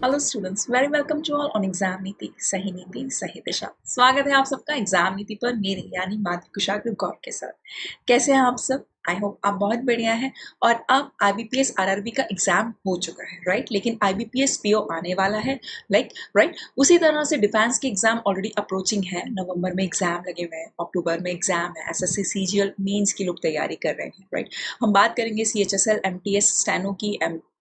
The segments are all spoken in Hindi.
Hello students, very welcome to all on exam Niti Sahi दिशा। स्वागत है आप सबका एग्जाम नीति पर मेरे यानी माध्यमिक कुशाग्र गौर के साथ। कैसे हैं आप सब? आई होप आप बहुत बढ़िया हैं। और अब IBPS RRB का एग्जाम हो चुका है, राइट? लेकिन IBPS PO आने वाला है, राइट? उसी तरह से डिफेंस के एग्जाम ऑलरेडी अप्रोचिंग है। नवंबर में एग्जाम लगे हुए हैं, अक्टूबर में एग्जाम है। SSC CGL मेंस की लोग तैयारी कर रहे हैं, राइट? हम बात करेंगे CHSL MTS स्टेनो की,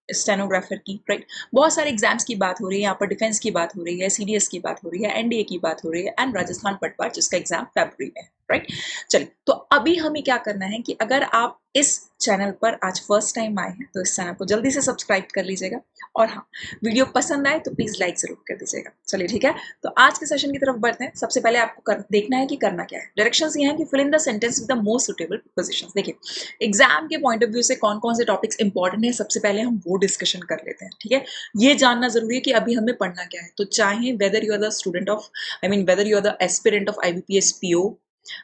स्टेनोग्राफर की, राइट? बहुत सारे एग्जाम्स की बात हो रही है यहाँ पर। डिफेंस की बात हो रही है, CDS की बात हो रही है, NDA की बात हो रही है एंड राजस्थान पटवार जिसका एग्जाम फरवरी में है, राइट? चलिए, तो अभी हमें क्या करना है कि अगर आप इस चैनल पर आज फर्स्ट टाइम आए हैं तो इस चैनल को जल्दी से सब्सक्राइब कर लीजिएगा। और हाँ, वीडियो पसंद आए तो प्लीज लाइक जरूर कर दीजिएगा। चलिए ठीक है, तो आज के सेशन की तरफ बढ़ते हैं। सबसे पहले आपको देखना है कि करना क्या है। डायरेक्शंस ये हैं कि fill in the sentence with the most suitable prepositions. देखिए, एग्जाम के पॉइंट ऑफ व्यू से कौन कौन से टॉपिक्स इंपॉर्टेंट है, सबसे पहले हम वो डिस्कशन कर लेते हैं, ठीक है? ये जानना जरूरी है कि अभी हमें पढ़ना क्या है। तो चाहे whether you are the student of, whether you are the aspirant of IBPS PO,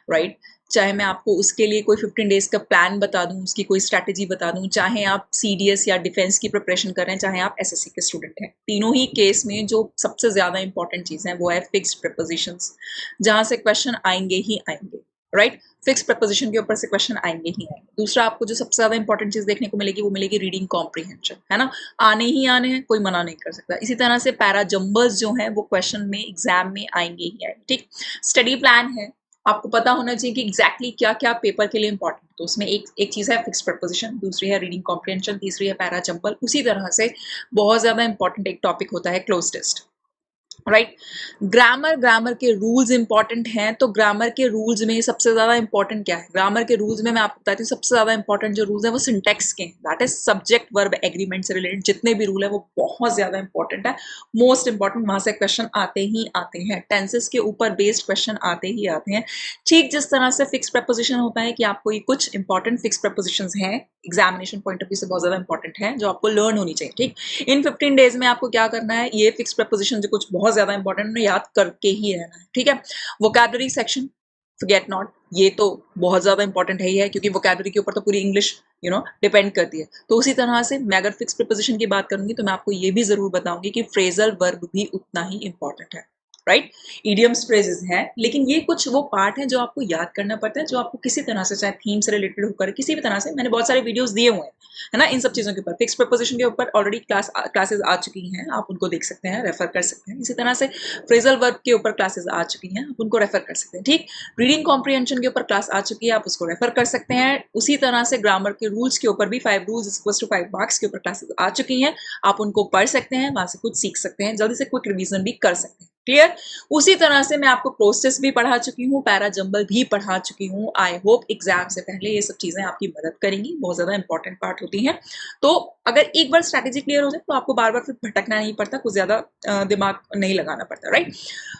right? चाहे मैं आपको उसके लिए कोई 15 डेज का प्लान बता दूं, उसकी कोई स्ट्रैटेजी बता दूं, चाहे आप CDS या डिफेंस की प्रिपरेशन कर रहे हैं, चाहे आप SSC के स्टूडेंट हैं, तीनों ही केस में जो सबसे ज्यादा इंपॉर्टेंट चीज है वो है फिक्स्ड प्रीपोजिशंस, जहां से क्वेश्चन आएंगे ही आएंगे, राइट? फिक्स प्रपोजिशन के ऊपर से क्वेश्चन आएंगे ही आएंगे। दूसरा, आपको जो सबसे ज्यादा इंपॉर्टेंट चीज देखने को मिलेगी वो मिलेगी रीडिंग कॉम्प्रीहेंशन, है ना? आने ही आने हैं, कोई मना नहीं कर सकता। इसी तरह से पैरा जंबल्स जो हैं वो क्वेश्चन में, एग्जाम में आएंगे ही आएंगे, ठीक? स्टडी प्लान है, आपको पता होना चाहिए कि एग्जैक्टली क्या क्या पेपर के लिए इंपॉर्टेंट। तो उसमें एक चीज है फिक्स प्रपोजिशन, दूसरी है रीडिंग कॉम्प्रीहेंशन, तीसरी है पैरा जंबल। उसी तरह से बहुत ज्यादा इंपॉर्टेंट एक टॉपिक होता है क्लोज टेस्ट, राइट? ग्रामर के रूल्स इंपॉर्टेंट हैं। तो ग्रामर के रूल्स में सबसे ज्यादा इंपॉर्टेंट क्या है? ग्रामर के रूल्स में मैं आपको बताती हूँ, सबसे ज्यादा इंपॉर्टेंट जो रूल्स है वो सिंटेक्स के हैं, that is subject verb agreement से रिलेटेड जितने भी रूल है वो बहुत ज्यादा इंपॉर्टेंट है, मोस्ट इंपॉर्टेंट। वहां से क्वेश्चन आते ही आते हैं, टेंसेस के ऊपर बेस्ड क्वेश्चन आते ही आते हैं। ठीक जिस तरह से फिक्स प्रपोजिशन होता है कि आपको ये कुछ इंपॉर्टेंट फिक्स प्रपोजिशंस हैं, एग्जामिनेशन पॉइंट ऑफ व्यू से बहुत ज्यादा इंपॉर्टेंट है, जो आपको लर्न होनी चाहिए, ठीक? इन 15 डेज में आपको क्या करना है, ये फिक्स प्रपोजिशन जो कुछ बहुत ज्यादा इंपॉर्टेंट है याद करके ही रहना है, ठीक है? वोकैबुलरी सेक्शन, फॉरगेट नॉट, ये तो बहुत ज्यादा इंपॉर्टेंट है ही है, क्योंकि वोकैबुलरी के ऊपर तो पूरी इंग्लिश डिपेंड करती है। तो उसी तरह से मैं अगर फिक्स प्रपोजिशन की बात करूंगी तो मैं आपको ये भी जरूर बताऊंगी कि फ्रेजल वर्ब भी उतना ही इंपॉर्टेंट है, राइट? इडियम्स फ्रेजेस हैं, लेकिन ये कुछ वो पार्ट है जो आपको याद करना पड़ता है, जो आपको किसी तरह से, चाहे थीम से रिलेटेड होकर किसी भी तरह से, मैंने बहुत सारे वीडियोस दिए हुए हैं, है ना, इन सब चीजों के ऊपर। फिक्स प्रपोजिशन के ऊपर ऑलरेडी क्लासेस आ चुकी हैं, आप उनको देख सकते हैं, रेफर कर सकते हैं। इसी तरह से फ्रेजल वर्ब के ऊपर क्लासेस आ चुकी हैं, आप उनको रेफर कर सकते हैं, ठीक? रीडिंग कॉम्प्रीहेंशन के ऊपर क्लास आ चुकी है, आप उसको रेफर कर सकते हैं। उसी तरह से ग्रामर के रूल्स के ऊपर भी 5 रूल्स इक्वल्स टू 5 मार्क्स के ऊपर क्लासेस आ चुकी हैं, आप उनको पढ़ सकते हैं, वहां से कुछ सीख सकते हैं, जल्दी से क्विक रिवीजन भी कर सकते हैं, क्लियर? उसी तरह से मैं आपको प्रोसेस भी पढ़ा चुकी हूँ, पैरा जंबल भी पढ़ा चुकी हूँ। आई होप एग्जाम से पहले ये सब चीजें आपकी मदद करेंगी, बहुत ज्यादा इंपॉर्टेंट पार्ट होती हैं। तो अगर एक बार स्ट्रैटेजी क्लियर हो जाए तो आपको बार बार फिर भटकना नहीं पड़ता, कुछ ज्यादा दिमाग नहीं लगाना पड़ता, राइट?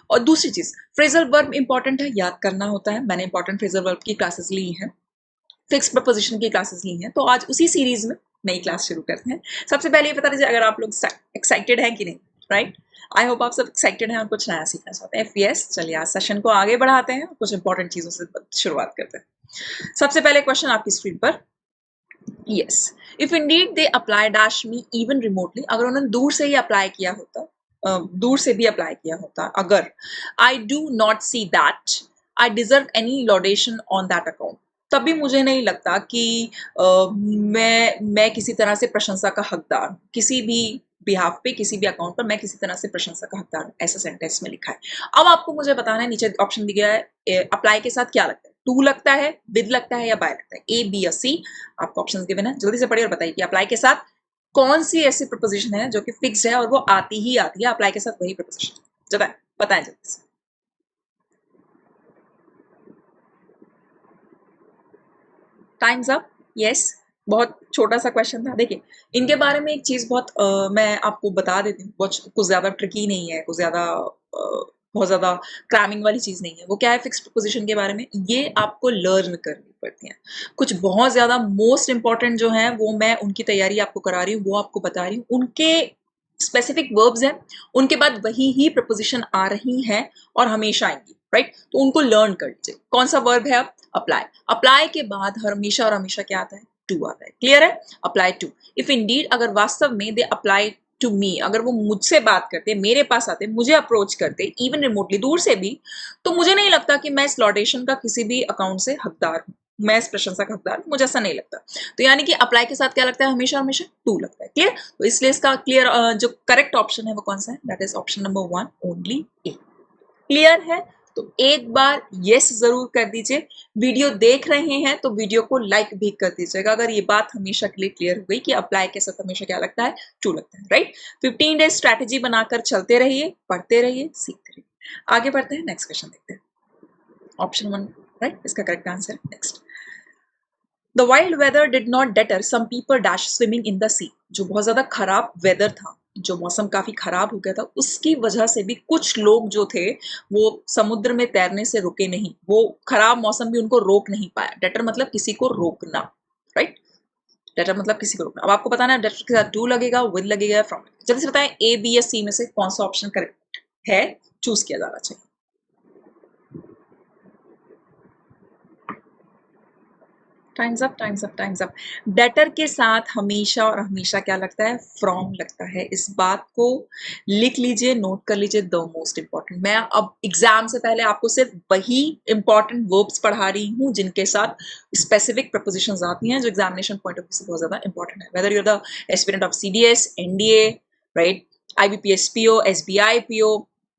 और दूसरी चीज, फ्रेजल वर्ब इंपॉर्टेंट है, याद करना होता है। मैंने इंपॉर्टेंट फ्रेजल वर्ब की क्लासेस ली हैं, फिक्स प्रपोजिशन की क्लासेस ली हैं, तो आज उसी सीरीज में नई क्लास शुरू करते हैं। सबसे पहले ये बता दीजिए अगर आप लोग एक्साइटेड हैं कि नहीं, राइट? आई होप आप सब एक्साइटेड हैं और कुछ नया सीखना चाहते हैं। यस, चलिए आज सेशन को आगे बढ़ाते हैं, कुछ इंपॉर्टेंट चीजों से शुरुआत करते हैं। सबसे पहले क्वेश्चन आपकी स्क्रीन पर, yes, if Indeed they apply dash me even remotely, अगर उन्होंने दूर से ही अप्लाई किया होता, दूर से भी अप्लाई किया होता, अगर I do not see that I deserve any laudation on that account, तभी मुझे नहीं लगता कि मैं किसी तरह से प्रशंसा का हकदार हूं, किसी भी बिहाफ पे, किसी भी अकाउंट पर मैं किसी तरह से प्रशंसा का हकदार हूं, ऐसा सेंटेंस में लिखा है। अब आपको मुझे बताना है, नीचे ऑप्शन दिया है, अप्लाई के साथ क्या लगता है, टू लगता है, विद लगता है या बाय लगता है, A, B या C? आपको ऑप्शंस गिवन है, जल्दी से पढ़िए और बताइए कि अप्लाई के साथ कौन सी ऐसी प्रपोजिशन है जो कि फिक्स है और वो आती ही आती है, अप्लाई के साथ वही प्रपोजिशन, जब बताएं जल्दी से। Times up. यस, बहुत छोटा सा क्वेश्चन था। देखिए, इनके बारे में एक चीज बहुत मैं आपको बता देती हूँ, कुछ ज्यादा ट्रिकी नहीं है, कुछ ज्यादा बहुत ज्यादा क्रैमिंग वाली चीज नहीं है। वो क्या है, फिक्स प्रपोजिशन के बारे में ये आपको लर्न करनी पड़ती है। कुछ बहुत ज्यादा मोस्ट इंपॉर्टेंट जो है वो मैं उनकी तैयारी आपको करा रही हूँ, वो आपको बता रही हूँ। उनके स्पेसिफिक वर्ब्स हैं, उनके बाद वही ही प्रपोजिशन आ रही हैं और हमेशा आएंगी, राइट? तो उनको लर्न कर लीजिए। कौन सा वर्ब है? अप्लाई, अप्लाई के बाद हमेशा और हमेशा क्या आता है, टू आता है। क्लियर है? Apply to. इफ इंडीड, अगर वास्तव में दे अप्लाई टू मी, अगर वो मुझसे बात करते, मेरे पास आते, मुझे अप्रोच करते, इवन रिमोटली, दूर से भी, तो मुझे नहीं लगता कि मैं इस लॉटेशन का किसी भी अकाउंट से हकदार हूं, मैं इस प्रशंसा का हकदार हूं, मुझे ऐसा नहीं लगता। तो यानी कि अप्लाई के साथ क्या लगता है, हमेशा हमेशा टू लगता है। क्लियर? तो इसलिए इसका क्लियर जो करेक्ट ऑप्शन है वो कौन सा है, that is option number 1, only A. Clear है? तो एक बार यस जरूर कर दीजिए। वीडियो देख रहे हैं तो वीडियो को लाइक भी कर दीजिएगा अगर ये बात हमेशा के लिए क्लियर हो गई कि अप्लाई के साथ हमेशा क्या लगता है, टू लगता है। राइट? 15 डेज स्ट्रैटेजी बनाकर चलते रहिए, पढ़ते रहिए, सीखते रहिए। आगे बढ़ते हैं, नेक्स्ट क्वेश्चन देखते हैं। ऑप्शन 1 राइट, इसका correct answer. Next, the wild weather did not deter some people dash swimming in the sea. जो बहुत ज्यादा खराब वेदर था, जो मौसम काफी खराब हो गया था, उसकी वजह से भी कुछ लोग जो थे वो समुद्र में तैरने से रुके नहीं, वो खराब मौसम भी उनको रोक नहीं पाया। डेटर मतलब किसी को रोकना। राइट? डेटर मतलब किसी को रोकना। अब आपको बताना है डेटर के साथ डू लगेगा, विद लगेगा, फ्रॉम। जल्दी से बताएं, ए, बी या सी में से कौन सा ऑप्शन करेक्ट है, चूज किया जाना चाहिए। Times up, times up, times up. Debtor के साथ हमेशा और हमेशा क्या लगता है, फ्रॉम लगता है। इस बात को लिख लीजिए, नोट कर लीजिए, द मोस्ट इंपॉर्टेंट। मैं अब एग्जाम से पहले आपको सिर्फ वही इंपॉर्टेंट वर्ब्स पढ़ा रही हूँ जिनके साथ स्पेसिफिक प्रपोजिशंस आती हैं, जो एग्जामिनेशन पॉइंट ऑफ व्यू से बहुत ज्यादा इंपॉर्टेंट है। Whether you're the aspirant of CDS, NDA, right, IBPS PO, SBI PO,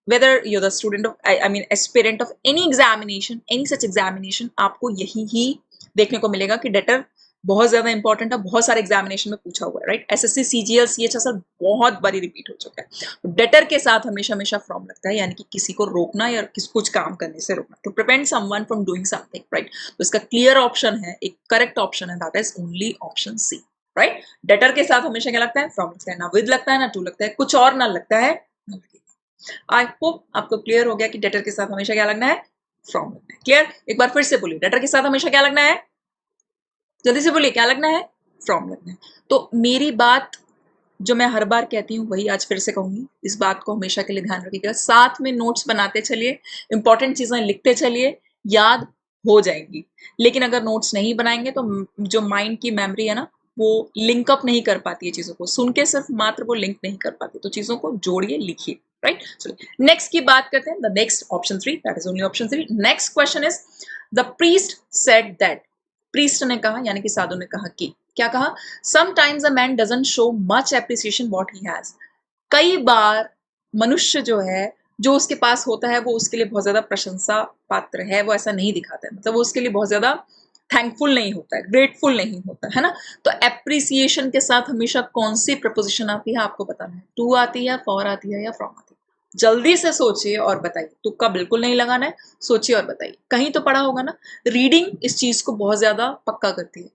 whether you're the student of I mean aspirant of any examination, any such examination, आपको यही ही देखने को मिलेगा कि डेटर बहुत ज्यादा इंपॉर्टेंट है, बहुत सारे एग्जामिनेशन में पूछा हुआ है। राइट? SSC, CGL, CHSL बहुत बारी रिपीट हो चुका है। डेटर के साथ हमेशा हमेशा फ्रॉम लगता है, यानी कि किसी को रोकना या कुछ काम करने से रोकना, to prevent someone from doing something. Right? तो इसका क्लियर ऑप्शन है, एक करेक्ट ऑप्शन है, that is only option C. Right? Deter के साथ हमेशा क्या लगता है, फ्रॉम लगता है। ना विद लगता है, ना टू लगता है, कुछ और ना लगता है, ना लगेगा। आई होप आपको क्लियर हो गया कि डेटर के साथ हमेशा क्या लगना है, फ्रॉम लगना है। क्लियर? एक बार फिर से बोलिए, डेटर के साथ हमेशा क्या लगना है, जल्दी से बोलिए, क्या लगना है, फ्रॉम लगना है। तो मेरी बात जो मैं हर बार कहती हूँ वही आज फिर से कहूंगी, इस बात को हमेशा के लिए ध्यान रखिएगा। साथ में नोट्स बनाते चलिए, इंपॉर्टेंट चीजें लिखते चलिए, याद हो जाएंगी। लेकिन अगर नोट्स नहीं बनाएंगे तो जो माइंड की मेमोरी है ना, वो लिंक अप नहीं कर पाती है चीजों को, सुन के सिर्फ मात्र वो लिंक नहीं कर पाती। तो चीजों को जोड़िए, लिखिए। राइट? चलिए नेक्स्ट की बात करते हैं, the next option 3, that is only option 3। Next question is, the priest said that. Priest ने कहा, यानी कि साधु ने कहा कि, क्या कहा, sometimes a man doesn't show much appreciation what he has. कई बार मनुष्य जो है, जो उसके पास होता है, वो उसके लिए बहुत ज्यादा प्रशंसा पात्र है, वो ऐसा नहीं दिखाता है, मतलब वो उसके लिए बहुत ज्यादा थैंकफुल नहीं होता है, ग्रेटफुल नहीं होता है ना। तो एप्रिसिएशन के साथ हमेशा कौन सी प्रपोजिशन आती है आपको बताना है, टू आती है, फॉर आती है, या फ्रॉम आती है। जल्दी से सोचिए और बताइए, तुक्का बिल्कुल नहीं लगाना है, सोचिए और बताइए। कहीं तो पढ़ा होगा ना। रीडिंग इस चीज को बहुत ज्यादा पक्का करती है।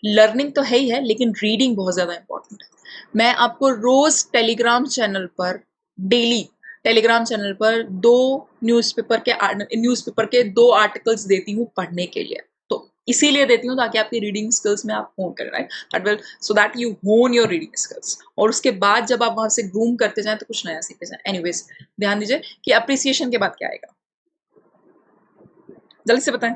लर्निंग तो है ही है, लेकिन रीडिंग बहुत ज्यादा इंपॉर्टेंट है। मैं आपको रोज टेलीग्राम चैनल पर, डेली टेलीग्राम चैनल पर न्यूज़पेपर के 2 आर्टिकल्स देती हूँ पढ़ने के लिए। तो इसीलिए देती हूँ ताकि आपकी रीडिंग स्किल्स में आप होन करें। Right? That will so that you होन योर रीडिंग स्किल्स, और उसके बाद जब आप वहां से ग्रूम करते जाएं तो कुछ नया सीखते जाएं। एनीवेज, ध्यान दीजिए कि अप्रिसिएशन के बाद क्या आएगा, जल्दी से बताएं।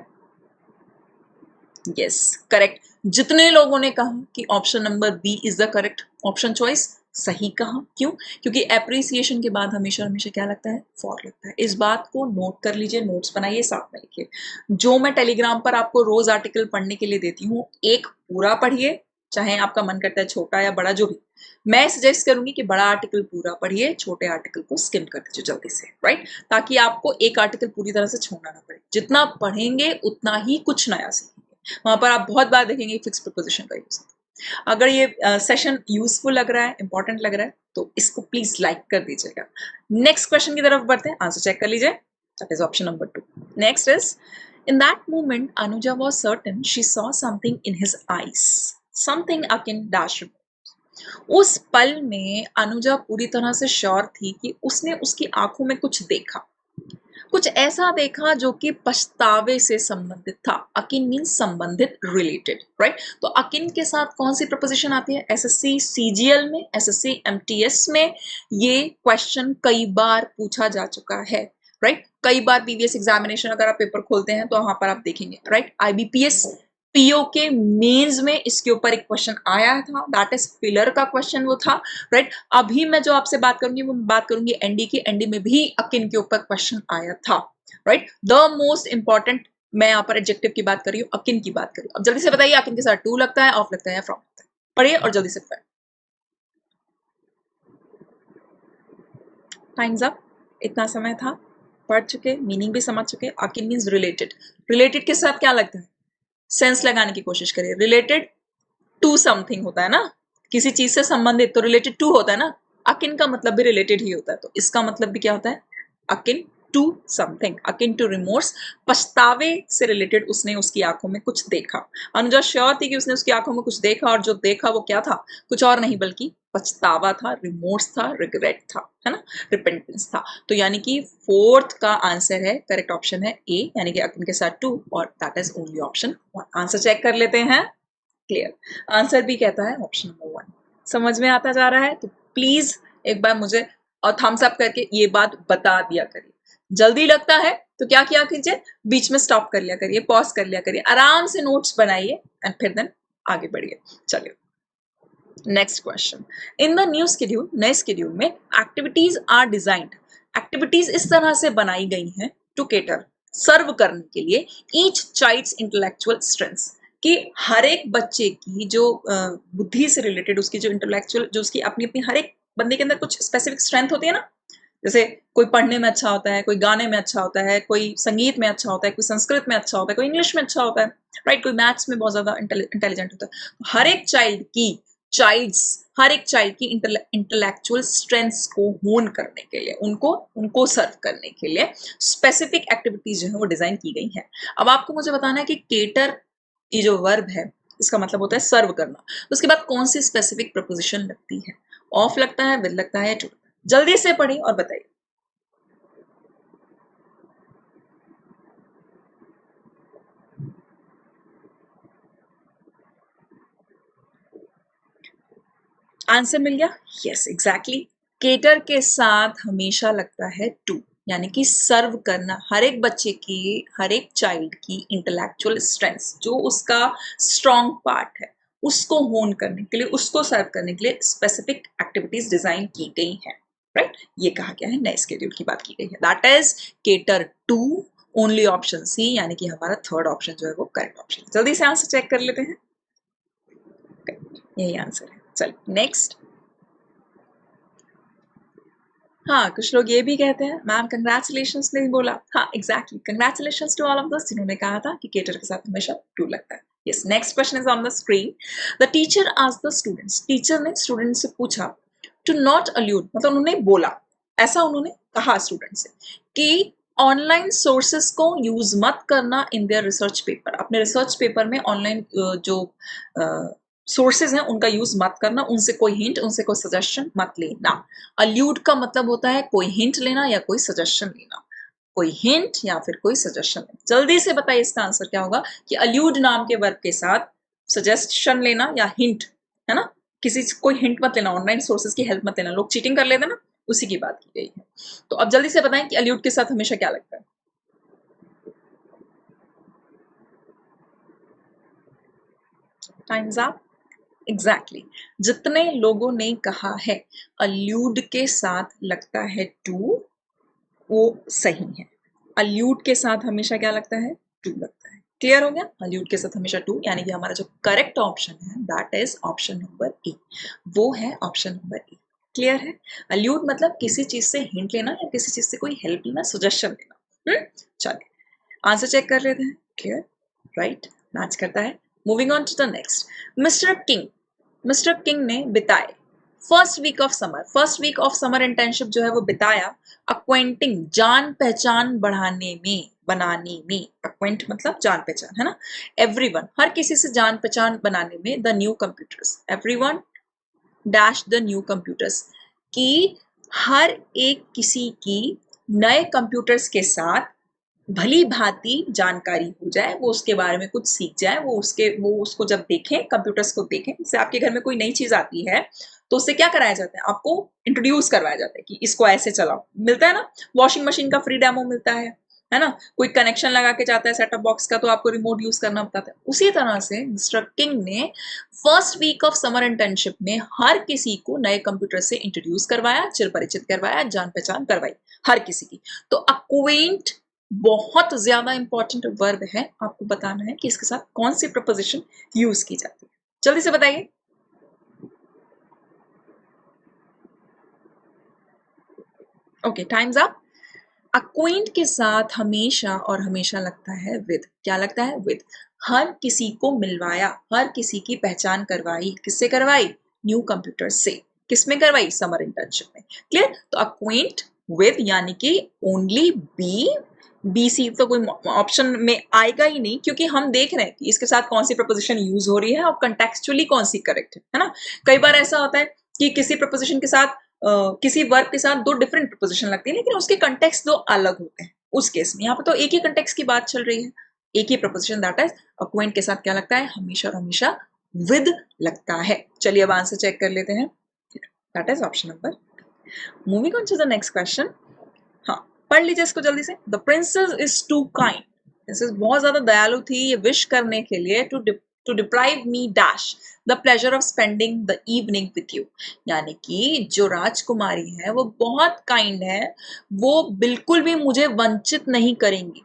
Yes, correct. जितने लोगों ने कहा कि option number B is the correct option choice, सही कहा। क्यों? क्योंकि एप्रिसिएशन के बाद हमेशा हमेशा क्या लगता है, फॉर लगता है। इस बात को नोट कर लीजिए, नोट्स बनाइए, साथ में लिखिए। जो मैं टेलीग्राम पर आपको रोज आर्टिकल पढ़ने के लिए देती हूँ, एक पूरा पढ़िए, चाहे आपका मन करता है छोटा या बड़ा, जो भी। मैं सजेस्ट करूंगी कि बड़ा आर्टिकल पूरा पढ़िए, छोटे आर्टिकल को स्किम कर दीजिए जल्दी से। राइट? ताकि आपको एक आर्टिकल पूरी तरह से छोड़ना ना पड़े। जितना पढ़ेंगे उतना ही कुछ नया सीखेंगे। वहां पर आप बहुत बार देखेंगे फिक्स प्रीपोजिशन का यूज। अगर ये सेशन यूजफुल लग रहा है, इंपॉर्टेंट लग रहा है, तो इसको प्लीज लाइक कर दीजिएगा। नेक्स्ट क्वेश्चन की तरफ बढ़ते हैं, आंसर चेक कर लीजिए, that is option number 2। Next is, in that moment Anuja was certain she saw something in his eyes, something akin dash. उस पल में अनुजा पूरी तरह से श्योर थी कि उसने उसकी आंखों में कुछ देखा, कुछ ऐसा देखा जो कि पछतावे से संबंधित था। अकिन मीन्स संबंधित, रिलेटेड। राइट? तो अकिन के साथ कौन सी प्रपोजिशन आती है, एसएससी सीजीएल में, एसएससी एमटीएस में ये क्वेश्चन कई बार पूछा जा चुका है। राइट। कई बार प्रीवियस एग्जामिनेशन अगर आप पेपर खोलते हैं तो वहां पर आप देखेंगे, राइट, आईबीपीएस पीओ के मेंस में इसके ऊपर एक क्वेश्चन आया था, दैट इज फिलर का क्वेश्चन वो था, राइट। अभी मैं जो आपसे बात करूंगी वो बात करूंगी एनडी की, एनडी में भी अकिन के ऊपर क्वेश्चन आया था, राइट। द मोस्ट इंपॉर्टेंट, मैं यहाँ पर एडजेक्टिव की बात कर रही हूँ, अकिन की बात कर रही हूँ। अब जल्दी से बताइए अकिन के साथ टू लगता है, ऑफ लगता है या फ्रॉम लगता है? पढ़िए और जल्दी से बताइए। टाइम्स अप, इतना समय था, पढ़ चुके, मीनिंग भी समझ चुके। अकिन मीन्स रिलेटेड, रिलेटेड के साथ क्या लगता है? सेंस लगाने की कोशिश करिए। रिलेटेड टू समथिंग होता है ना, किसी चीज से संबंधित, तो रिलेटेड टू होता है ना। अकिन का मतलब भी रिलेटेड ही होता है, तो इसका मतलब भी क्या होता है? Akin to something, akin to remorse, पछतावे से रिलेटेड उसने उसकी आंखों में कुछ देखा। अनुजा श्योर थी कि उसने उसकी आंखों में कुछ देखा, और जो देखा वो क्या था? कुछ और नहीं बल्कि पछतावा था, रिमोर्स था, रिग्रेट था, है ना, रिपेंटेंस था। तो यानी कि फोर्थ का आंसर है, करेक्ट ऑप्शन है ए, यानी कि अकिन के साथ टू, और that is only option one. Answer check कर लेते हैं। क्लियर, आंसर भी कहता है ऑप्शन नंबर वन। समझ में आता जा रहा है तो प्लीज एक बार मुझे और थम्स अप करके ये बात बता दिया करिए। जल्दी लगता है तो क्या किया कीजिए, बीच में स्टॉप कर लिया करिए, पॉज कर लिया करिए, आराम से नोट्स बनाइए एंड फिर देन आगे बढ़िए। चलिए next question. In the new schedule, नए शेड्यूल में एक्टिविटीज आर डिजाइंड, एक्टिविटीज इस तरह से बनाई गई हैं टू केटर, सर्व करने के लिए ईच चाइल्ड्स इंटेलेक्चुअल स्ट्रेंथ्स, कि हर एक बच्चे की जो बुद्धि से रिलेटेड, उसकी जो इंटेलेक्चुअल, जो उसकी अपनी अपनी, हर एक बंदे के अंदर कुछ स्पेसिफिक स्ट्रेंथ होती है ना। जैसे कोई पढ़ने में अच्छा होता है, कोई गाने में अच्छा होता है, कोई संगीत में अच्छा होता है, कोई संस्कृत में अच्छा होता है, कोई इंग्लिश में अच्छा होता है, राइट, कोई मैथ्स में बहुत ज्यादा इंटेलिजेंट होता है। हर एक चाइल्ड की, चाइल्ड्स, हर एक चाइल्ड की इंटेलेक्चुअल स्ट्रेंथ्स को होन करने के लिए, उनको उनको सर्व करने के लिए स्पेसिफिक एक्टिविटीज जो है वो डिजाइन की गई है। अब आपको मुझे बताना है कि केटर, ये जो वर्ब है, इसका मतलब होता है सर्व करना, उसके बाद कौन सी स्पेसिफिक प्रपोजिशन लगती है? ऑफ लगता है, विद लगता है, टू? जल्दी से पढ़िए और बताइए। आंसर मिल गया? यस एग्जैक्टली, केटर के साथ हमेशा लगता है टू, यानी कि सर्व करना, हर एक बच्चे की, हर एक चाइल्ड की इंटेलेक्चुअल स्ट्रेंथ, जो उसका स्ट्रॉन्ग पार्ट है, उसको होन करने के लिए, उसको सर्व करने के लिए स्पेसिफिक एक्टिविटीज डिजाइन की गई हैं, राइट। ये कहा गया है, नए स्केड्यूल की बात की गई है, that is cater to, only option C, यानी कि हमारा थर्ड ऑप्शन जो है वो करेक्ट ऑप्शन है। जल्दी से आंसर चेक कर लेते हैं, यही आंसर है। चलिए नेक्स्ट। हाँ, कुछ लोग ये भी कहते हैं मैम कंग्रेचुलेशंस नहीं बोला। हाँ exactly, congratulations to all of दोस्त जिन्होंने कहा था कि केटर के साथ हमेशा टू लगता है। Yes, next question is on the screen. The teacher asked the students, teacher ने स्टूडेंट से पूछा टू नॉट अल्यूड, मतलब उन्होंने बोला, ऐसा उन्होंने कहा स्टूडेंट से कि ऑनलाइन सोर्सेस को यूज मत करना इन देयर रिसर्च पेपर, अपने रिसर्च पेपर में ऑनलाइन जो सोर्सेज हैं उनका यूज मत करना, उनसे कोई हिंट, उनसे कोई सजेशन मत लेना। अल्यूड का मतलब होता है कोई हिंट लेना या कोई सजेशन लेना, कोई हिंट या फिर कोई सजेशन लेना। जल्दी से बताइए इसका आंसर क्या होगा कि अल्यूड नाम के वर्ब के साथ सजेशन लेना या हिंट, है ना, किसी कोई हिंट मत लेना, ऑनलाइन सोर्सेज की हेल्प मत लेना, लोग चीटिंग कर लेते ना, उसी की बात की गई है। तो अब जल्दी से बताएं कि अल्यूड के साथ हमेशा क्या लगता है? टाइम्स अप, एग्जैक्टली, जितने लोगों ने कहा है अल्यूड के साथ लगता है टू, वो सही है। अल्यूड के साथ हमेशा क्या लगता है? टू लगता है। क्लियर हो गया? अल्यूड के साथ हमेशा टू, यानी कि हमारा जो करेक्ट ऑप्शन है that is option number A, वो है ऑप्शन नंबर ए। क्लियर है? अल्यूड मतलब किसी चीज से हिंट लेना या किसी चीज से कोई हेल्प लेना, सजेशन लेना। चलिए आंसर चेक कर लेते हैं। क्लियर, राइट, मैच करता है। Moving on to the next. Mister King, mister King ने बिताए first week of summer, first week of summer internship जो है वो बिताया अक्वेंटिंग, जान पहचान बढ़ाने में, बनाने में, अक्वेंट मतलब जान पहचान, है ना, एवरीवन, हर किसी से जान पहचान बनाने में, the new computers, everyone dash the new computers, की हर एक किसी की नए कंप्यूटर्स के साथ भली भांति जानकारी हो जाए, वो उसके बारे में कुछ सीख जाए, वो उसको जब देखें, कंप्यूटर्स को देखें। जैसे आपके घर में कोई नई चीज आती है तो उससे क्या कराया जाता है, आपको इंट्रोड्यूस करवाया जाता है कि इसको ऐसे चलाओ, मिलता है ना। वॉशिंग मशीन का फ्री डेमो मिलता है ना। कोई कनेक्शन लगा के जाता है सेटअप बॉक्स का तो आपको रिमोट यूज करना बताता है। उसी तरह से मिस्टर किंग ने first week of summer internship में हर किसी को नए कंप्यूटर से इंट्रोड्यूस करवाया, चिर परिचित करवाया, जान पहचान करवाई हर किसी की। तो अक्वेंट बहुत ज्यादा इंपॉर्टेंट वर्ब है, आपको बताना है कि इसके साथ कौन सी प्रपोजिशन यूज की जाती है। जल्दी से बताइए। Okay, times up. अक्वेंट के साथ हमेशा और हमेशा लगता है विद। क्या लगता है? विद। हर किसी को मिलवाया, हर किसी की पहचान करवाई। किससे करवाई? न्यू कंप्यूटर से। किसमें करवाई? समर इंटर्नशिप में। क्लियर? तो अक्वेंट विद यानी कि ओनली बी सी तो कोई ऑप्शन में आएगा ही नहीं, क्योंकि हम देख रहे हैं कि इसके साथ कौन सी प्रपोजिशन यूज हो रही है और कंटेक्चुअली कौन सी करेक्ट है ना। कई बार ऐसा होता है कि किसी प्रपोजिशन के साथ किसी वर्ब के साथ दो डिफरेंट प्रपोजिशन लगती है, लेकिन उसके कंटेक्स्ट दो अलग होते हैं। उस केस में यहाँ पे तो एक ही कंटेक्स्ट की बात चल रही है, एक ही प्रपोजिशन, दैट इज अक्वेंट के साथ क्या लगता है? हमेशा और हमेशा विद लगता है। चलिए अब आंसर चेक कर लेते हैं। That is option number. Moving on to the next question. हाँ, पढ़ लीजिए इसको जल्दी से। The princess is too kind. Princess बहुत ज्यादा दयालु थी ये विश करने के लिए to deprive me dash the pleasure of spending the evening with you. यानी कि जो राजकुमारी है वो बहुत काइंड है, वो बिल्कुल भी मुझे वंचित नहीं करेंगी,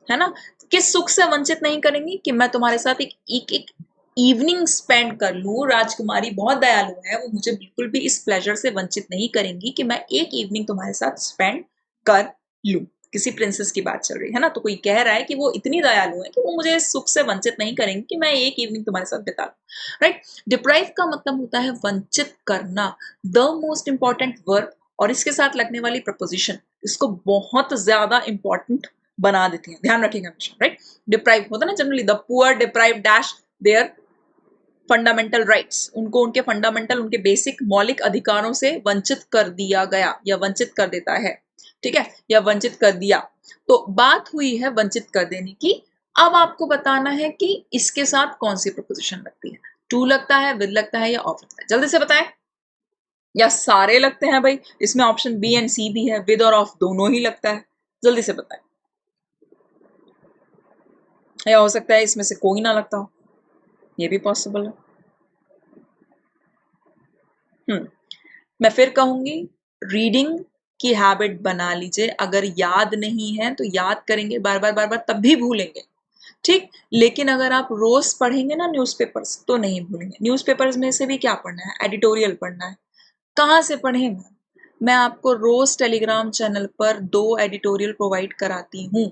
है ना। किस सुख से वंचित नहीं करेंगी? कि मैं तुम्हारे साथ एक इवनिंग स्पेंड कर लूं। राजकुमारी बहुत दयालु है, वो मुझे बिल्कुल भी इस प्लेजर से वंचित नहीं करेंगी कि मैं एक इवनिंग तुम्हारे साथ स्पेंड कर लूं। किसी प्रिंसेस की बात चल रही है ना, तो कोई कह रहा है कि वो इतनी दयालु है कि वो मुझे इस सुख से वंचित नहीं करेंगे कि मैं एक इवनिंग तुम्हारे साथ बिता लूं। राइट। डिप्राइव का मतलब होता है वंचित करना, द मोस्ट इंपॉर्टेंट वर्ब, और इसके साथ लगने वाली प्रपोजिशन इसको बहुत ज्यादा इंपॉर्टेंट बना देती है, ध्यान रखिएगा हमेशा। राइट। डिप्राइव होता है ना generally, the poor deprive dash there fundamental rights, उनको उनके फंडामेंटल, उनके बेसिक मौलिक अधिकारों से वंचित कर दिया गया या वंचित कर देता है। ठीक है, या वंचित कर दिया। तो बात हुई है वंचित कर देने की। अब आपको बताना है कि इसके साथ कौन सी प्रपोजिशन लगती है। टू लगता है, विद लगता है, या ऑफ लगता है? जल्दी से बताएं। या सारे लगते हैं भाई? इसमें ऑप्शन बी एंड सी भी है, विद और ऑफ दोनों ही लगता है। जल्दी से बताएं। या हो सकता है इसमें से कोई ना लगता हो, ये भी पॉसिबल है। मैं फिर कहूंगी, रीडिंग की हैबिट बना लीजिए। अगर याद नहीं है तो याद करेंगे बार बार बार बार, तब भी भूलेंगे। ठीक, लेकिन अगर आप रोज पढ़ेंगे ना न्यूज़पेपर्स तो नहीं भूलेंगे। न्यूज़पेपर्स में से भी क्या पढ़ना है? एडिटोरियल पढ़ना है। कहाँ से पढ़ेंगे? मैं आपको रोज टेलीग्राम चैनल पर 2 एडिटोरियल प्रोवाइड कराती हूँ।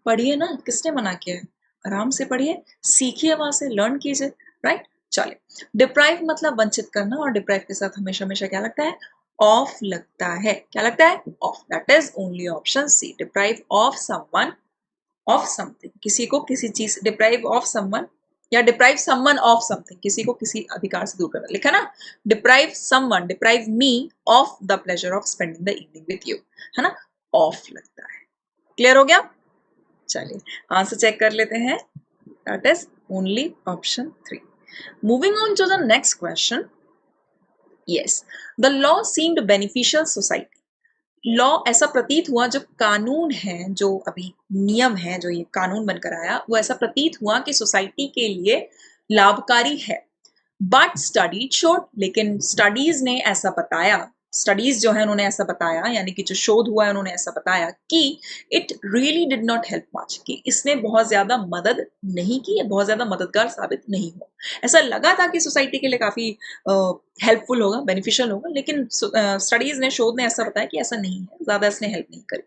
पढ़िए ना, किसने मना किया है? आराम से पढ़िए, सीखिए, वहां से लर्न कीजिए। राइट। चलिए, डिप्राइव मतलब वंचित करना, और डिप्राइव के साथ हमेशा हमेशा क्या लगता है? ऑफ लगता है। क्या लगता है? Of. That is only option C, deprive of someone of something. किसी को किसी चीज, डिप्राइव ऑफ समवन या डिप्राइव समवन ऑफ समथिंग, किसी को किसी अधिकार से दूर करना। लिखा ना, deprive someone, deprive me of the pleasure of spending the evening with you, है ना। ऑफ लगता है। क्लियर हो गया? चलिए आंसर चेक कर लेते हैं। That is only option 3। Moving on to the next question. Yes, the law seemed beneficial society. Law ऐसा प्रतीत हुआ, जो कानून है, जो अभी नियम है, जो ये कानून बनकर आया, वो ऐसा प्रतीत हुआ कि सोसाइटी के लिए लाभकारी है। बट स्टडी शोड, लेकिन स्टडीज ने ऐसा बताया, स्टडीज जो है उन्होंने ऐसा बताया, यानी कि जो शोध हुआ है उन्होंने ऐसा बताया कि it really did not help much, कि इसने बहुत ज्यादा मदद नहीं की, बहुत ज्यादा मददगार साबित नहीं हुआ। ऐसा लगा था कि सोसाइटी के लिए काफी हेल्पफुल होगा, बेनिफिशियल होगा, लेकिन स्टडीज ने, शोध ने ऐसा बताया कि ऐसा नहीं है, ज्यादा इसने हेल्प नहीं करी।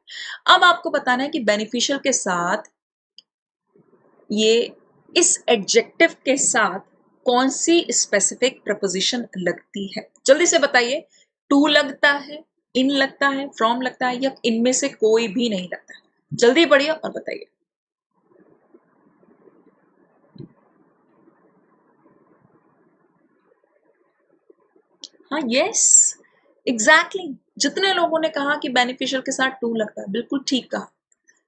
अब आपको बताना है कि बेनिफिशियल के साथ ये, इस एडजेक्टिव के साथ कौन सी स्पेसिफिक प्रपोजिशन लगती है? जल्दी से बताइए। टू लगता है, इन लगता है, फ्रॉम लगता है, या इनमें से कोई भी नहीं लगता है? जल्दी पढ़िए और बताइए। हाँ, यस, एग्जैक्टली। जितने लोगों ने कहा कि बेनिफिशियल के साथ टू लगता है, बिल्कुल ठीक कहा।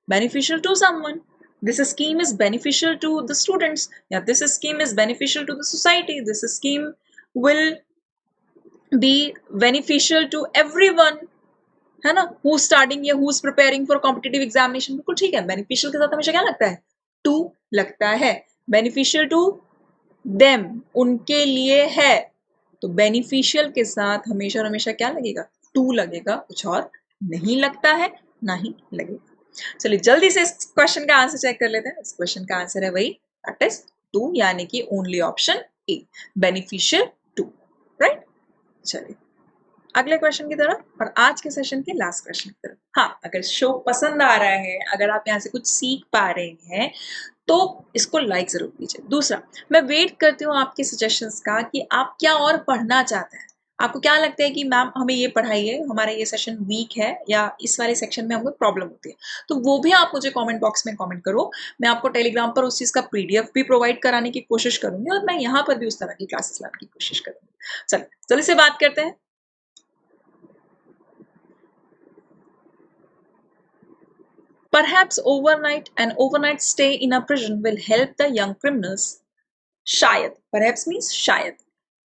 beneficial to someone. This scheme is beneficial to the students. Yeah, this scheme is beneficial to the society. This scheme will be beneficial to everyone, है ना, who's studying या who's preparing for competitive examination. बिल्कुल ठीक है, beneficial के साथ हमेशा क्या लगता है, to लगता है, beneficial to them, उनके लिए है, तो beneficial के साथ हमेशा हमेशा क्या लगेगा, to लगेगा, कुछ और नहीं लगता है, ना ही लगेगा। चलिए जल्दी से इस क्वेश्चन का आंसर चेक कर लेते हैं। इस क्वेश्चन का आंसर है वही, दैट इज टू, यानी कि only option A, beneficial to, right. चलिए अगले क्वेश्चन की तरफ, और आज के सेशन के लास्ट क्वेश्चन की तरफ। हाँ, अगर शो पसंद आ रहा है, अगर आप यहाँ से कुछ सीख पा रहे हैं, तो इसको लाइक जरूर कीजिए। दूसरा, मैं वेट करती हूँ आपके सजेशंस का कि आप क्या और पढ़ना चाहते हैं। आपको क्या लगता है कि मैम हमें ये पढ़ाइए, हमारा ये सेशन वीक है, या इस वाले सेक्शन में हमको प्रॉब्लम होती है, तो वो भी आप मुझे कमेंट बॉक्स में कमेंट करो। मैं आपको टेलीग्राम पर उस चीज का पीडीएफ भी प्रोवाइड कराने की कोशिश करूंगी, और मैं यहाँ पर भी उस तरह की क्लासेस लाने की कोशिश करूंगी। चलिए जल्दी से बात करते हैं। Perhaps an overnight stay in a prison will help the young criminals. शायद, perhaps means शायद,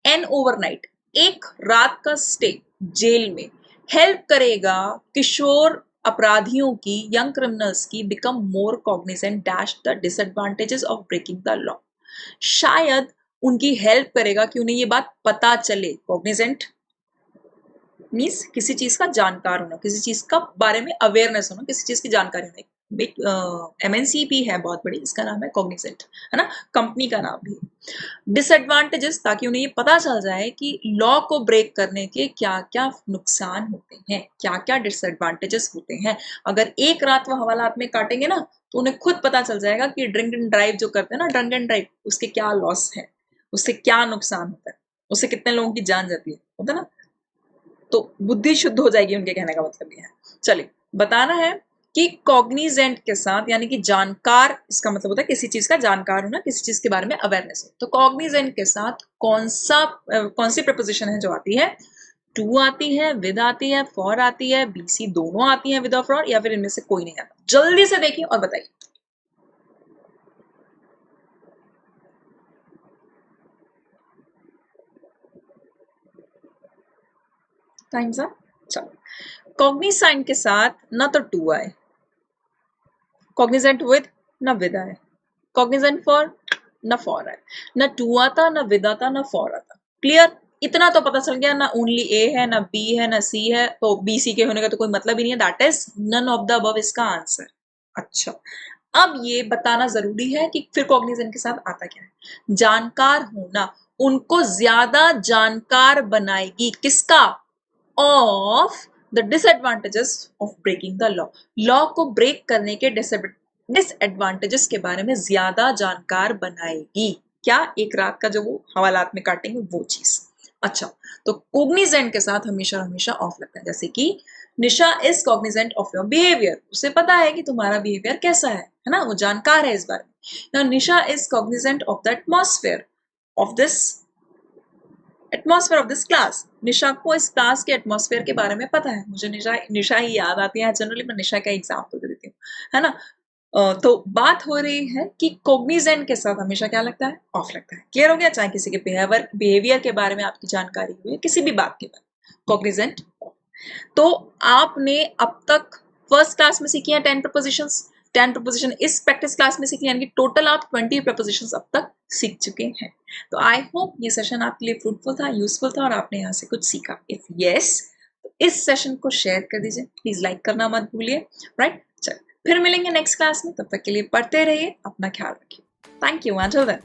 an overnight, एक रात का स्टे जेल में हेल्प करेगा किशोर अपराधियों की, यंग क्रिमिनल्स की, become more cognizant dash the disadvantages of breaking the law. शायद उनकी हेल्प करेगा कि उन्हें ये बात पता चले। कॉग्निजेंट मीन्स किसी चीज का जानकार होना, किसी चीज का बारे में अवेयरनेस होना, किसी चीज की जानकारी होना। MNC भी है बहुत बड़ी, इसका नाम है कॉग्निजेंट, है ना, कंपनी का नाम भी। डिसएडवांटेजेस, ताकि उन्हें ये पता चल जाए कि लॉ को ब्रेक करने के क्या क्या नुकसान होते हैं, क्या क्या डिसएडवांटेजेस होते हैं। अगर एक रात वो हवालात में काटेंगे ना, तो उन्हें खुद पता चल जाएगा कि ड्रिंक एंड ड्राइव जो करते हैं ना, ड्रंक एंड ड्राइव, उसके क्या लॉस है, उससे क्या नुकसान होता है, उससे कितने लोगों की जान जाती है, होता है ना। तो बुद्धि शुद्ध हो जाएगी, उनके कहने का मतलब ये है। चलिए बताना है कि कॉग्निजेंट के साथ, यानी कि जानकार, इसका मतलब होता है किसी चीज का जानकार होना, किसी चीज के बारे में अवेयरनेस हो। तो कॉग्निजेंट के साथ कौन सी प्रपोजिशन है जो आती है, टू आती है, विद आती है, फॉर आती है, बीसी दोनों आती है विद और फॉर, या फिर इनमें से कोई नहीं आता। जल्दी से देखिए और बताइए। Times up. चलो कॉग्निसाइंट के साथ ना तो टू आए, कॉग्निजेंट विद ना विद आए, कॉग्निजेंट फॉर ना फॉर आए, ना टू आता, ना विद आता, ना फॉर आता। क्लियर, इतना तो पता चल गया, ना ओनली ए है, ना बी है, ना सी है, तो बी सी के होने का तो कोई मतलब ही नहीं है, that is none of the above इसका आंसर। अच्छा, अब ये बताना जरूरी है कि फिर कॉग्निजेंट के साथ आता क्या है। जानकार होना उनको ज्यादा जानकार बनाएगी, किसका, of the disadvantages of breaking the law, law को ब्रेक करने के डिसएडवांटेजेस के बारे में ज्यादा जानकार बनाएगी। क्या, एक रात का जो वो हवालात में काटेंगे वो चीज। अच्छा, तो कॉग्निजेंट के साथ हमेशा हमेशा ऑफ लगता है, जैसे कि Nisha is cognizant of your behaviour, उसे पता है कि तुम्हारा बिहेवियर कैसा है ना, वो जानकार है इस बारे में। Nisha is cognizant of the atmosphere of this atmosphere of this class, Nisha को इस क्लास के एटमॉस्फेयर के बारे में पता है। मुझे निशा ही याद आती है जनरली, मैं निशा का एग्जाम्पल दे देती हूँ, है ना। तो बात हो रही है कि कॉग्निजेंट के साथ हमेशा क्या लगता है, ऑफ लगता है। क्लियर हो गया, चाहे किसी के बिहेवियर के बारे में आपकी जानकारी हुई, किसी भी बात के बारे में, कॉग्निजेंट। तो आपने अब तक फर्स्ट क्लास में सीखी है 10 प्रपोजिशंस, 10 प्रपोजिशन इस प्रैक्टिस क्लास में सीखी, यानी कि टोटल आप 20 प्रपोजिशंस अब तक सीख चुके हैं। तो आई होप ये सेशन आपके लिए फ्रूटफुल था, यूजफुल था, और आपने यहाँ से कुछ सीखा। इफ यस, तो इस सेशन को शेयर कर दीजिए, प्लीज लाइक करना मत भूलिए, राइट। चल फिर मिलेंगे नेक्स्ट क्लास में, तब तक के लिए पढ़ते रहिए, अपना ख्याल रखिए। Thank you, until then,